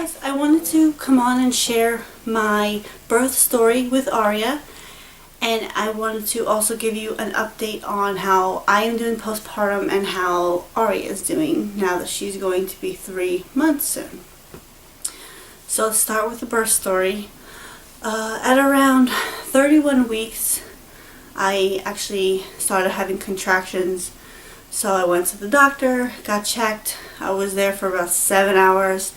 guys, I wanted to come on and share my birth story with Aria, and I wanted to also give you an update on how I am doing postpartum and how Aria is doing now that she's going to be 3 months soon. So let's start with the birth story. At around 31 weeks, I actually started having contractions. So I went to the doctor, got checked. I was there for about 7 hours.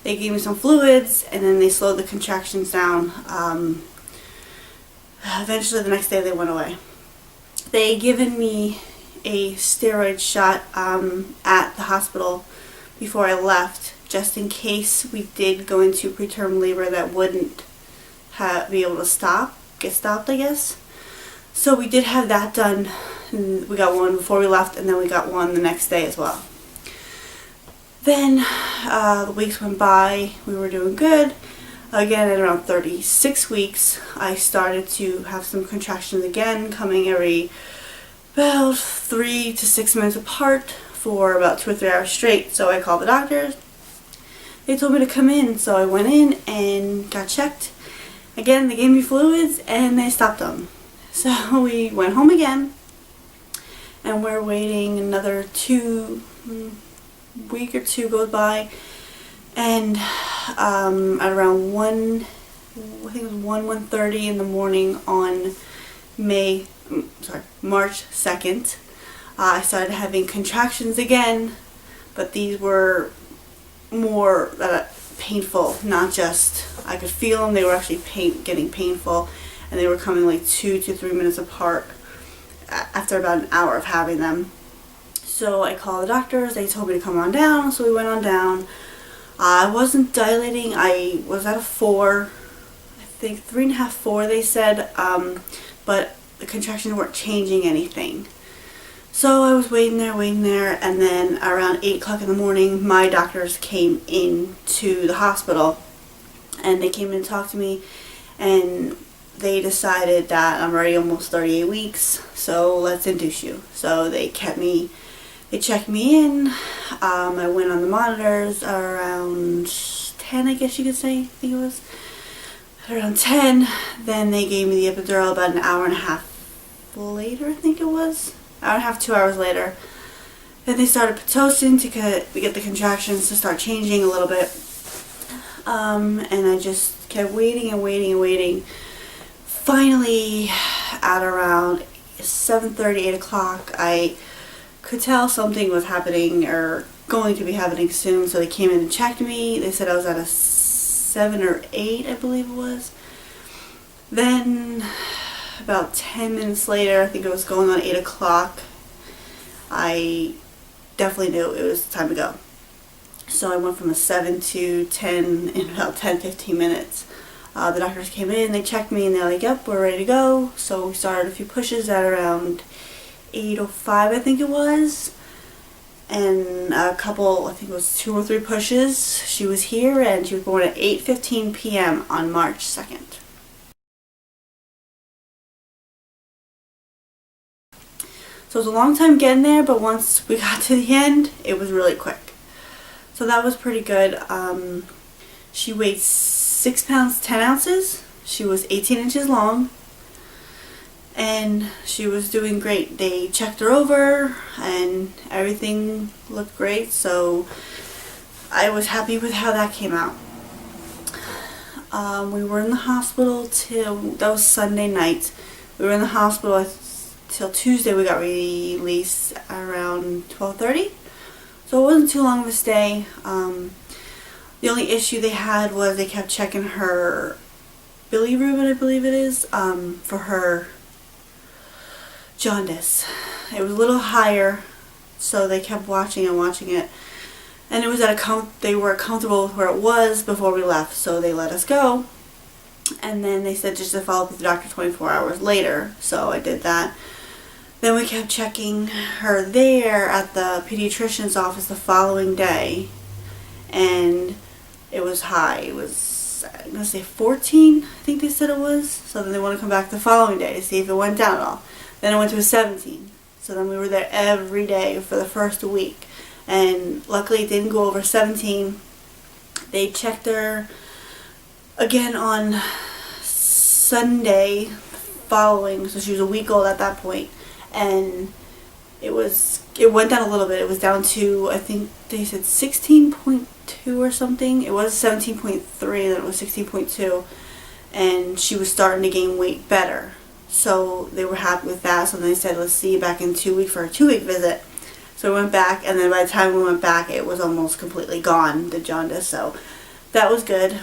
They gave me some fluids, and then they slowed the contractions down. Eventually, the next day, they went away. They given me a steroid shot at the hospital before I left, just in case we did go into preterm labor that wouldn't be able to get stopped, I guess. So we did have that done. We got one before we left, and then we got one the next day as well. Then the weeks went by, we were doing good. Again, at around 36 weeks, I started to have some contractions again, coming every about 3 to 6 minutes apart for about 2 or 3 hours straight. So I called the doctors. They told me to come in, so I went in and got checked. Again, they gave me fluids and they stopped them. So we went home again, and we're waiting another week or two goes by, and at around 1:30 in the morning on March 2nd, I started having contractions again, but these were more painful, not just, I could feel them, they were actually getting painful, and they were coming like 2 to 3 minutes apart after about an hour of having them. So I called the doctors, they told me to come on down, so we went on down. I wasn't dilating, I was at a 4, I think 3.5, 4 they said, but the contractions weren't changing anything. So I was waiting there, and then around 8 o'clock in the morning, my doctors came in to the hospital, and they came in and talked to me, and they decided that I'm already almost 38 weeks, so let's induce you. So they checked me in. I went on the monitors around 10, I guess you could say, I think it was. Around 10, then they gave me the epidural about an hour and a half later, I think it was. Hour and a half, 2 hours later. Then they started Pitocin to get the contractions to start changing a little bit. And I just kept waiting and waiting and waiting. Finally, at around 7:30, 8 o'clock, I could tell something was happening or going to be happening soon, so they came in and checked me. They said I was at a 7 or 8, I believe it was. Then, about 10 minutes later, I think it was going on 8 o'clock, I definitely knew it was time to go. So I went from a 7 to 10 in about 10-15 minutes. The doctors came in, they checked me, and they're like, yep, we're ready to go. So we started a few pushes at around 8:05, I think it was. And a couple, I think it was 2 or 3 pushes. She was here, and she was born at 8:15 p.m. on March 2nd. So it was a long time getting there, but once we got to the end, it was really quick. So that was pretty good. She weighed 6 pounds 10 ounces. She was 18 inches long, and she was doing great. They checked her over and everything looked great, so I was happy with how that came out. We were in the hospital that was Sunday night. We were in the hospital till Tuesday. We got released around 12:30, so it wasn't too long of a stay. The only issue they had was they kept checking her bilirubin, I believe it is, for her jaundice. It was a little higher, so they kept watching it, and it was they were comfortable with where it was before we left, so they let us go. And then they said just to follow up with the doctor 24 hours later, so I did that. Then we kept checking her there at the pediatrician's office the following day, and it was high. It was, I'm going to say 14, I think they said it was. So then they want to come back the following day to see if it went down at all. Then it went to a 17. So then we were there every day for the first week. And luckily it didn't go over 17. They checked her again on Sunday following, so she was a week old at that point, and it went down a little bit. It was down to, I think they said 16.2 or something. It was 17.3, then it was 16.2, and she was starting to gain weight better. So they were happy with that, so they said, let's see you back in 2 weeks for a 2-week visit. So we went back, and then by the time we went back, it was almost completely gone, the jaundice, so that was good.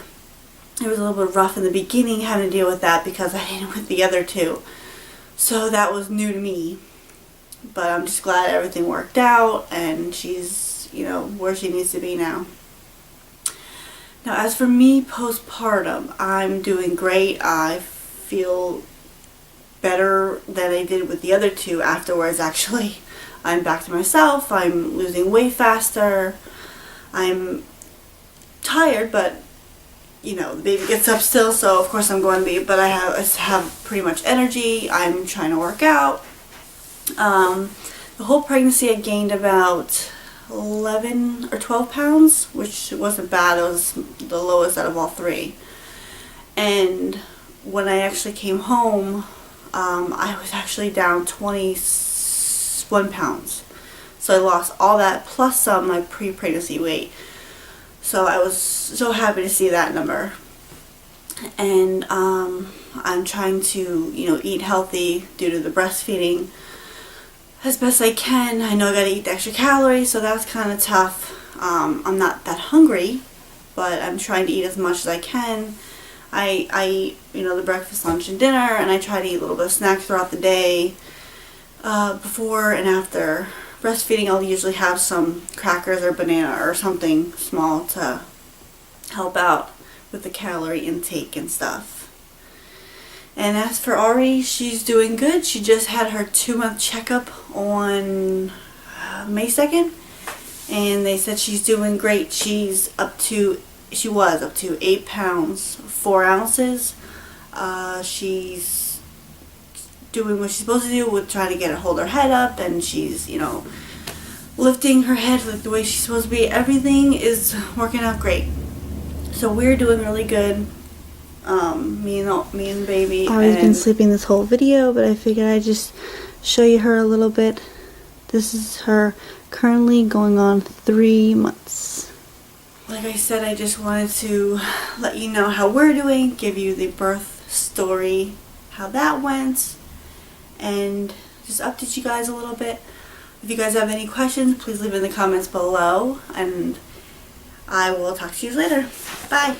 It was a little bit rough in the beginning having to deal with that because I didn't with the other two. So that was new to me. But I'm just glad everything worked out and she's, where she needs to be now. Now, as for me postpartum, I'm doing great. I feel better than I did with the other two afterwards, actually. I'm back to myself. I'm losing weight faster. I'm tired, but the baby gets up still, so of course I'm going to be, but I have pretty much energy. I'm trying to work out. The whole pregnancy I gained about 11 or 12 pounds, which wasn't bad. It was the lowest out of all three. And when I actually came home, I was actually down 21 pounds. So I lost all that plus some my pre-pregnancy weight. So I was so happy to see that number. And I'm trying to, eat healthy due to the breastfeeding as best I can. I know I gotta eat the extra calories, so that's kind of tough. I'm not that hungry, but I'm trying to eat as much as I can. I eat, the breakfast, lunch, and dinner, and I try to eat a little bit of snacks throughout the day. Before and after breastfeeding, I'll usually have some crackers or banana or something small to help out with the calorie intake and stuff. And as for Ari, she's doing good. She just had her 2-month checkup on May 2nd, and they said she's doing great. She was up to 8 pounds 4 ounces. She's doing what she's supposed to do with trying to hold her head up, and she's lifting her head like the way she's supposed to be. Everything is working out great, so we're doing really good. Me and the baby. Ari's been sleeping this whole video, but I figured I'd just show you her a little bit. This is her currently going on 3 months. Like I said, I just wanted to let you know how we're doing, give you the birth story, how that went, and just update you guys a little bit. If you guys have any questions, please leave in the comments below, and I will talk to you later. Bye!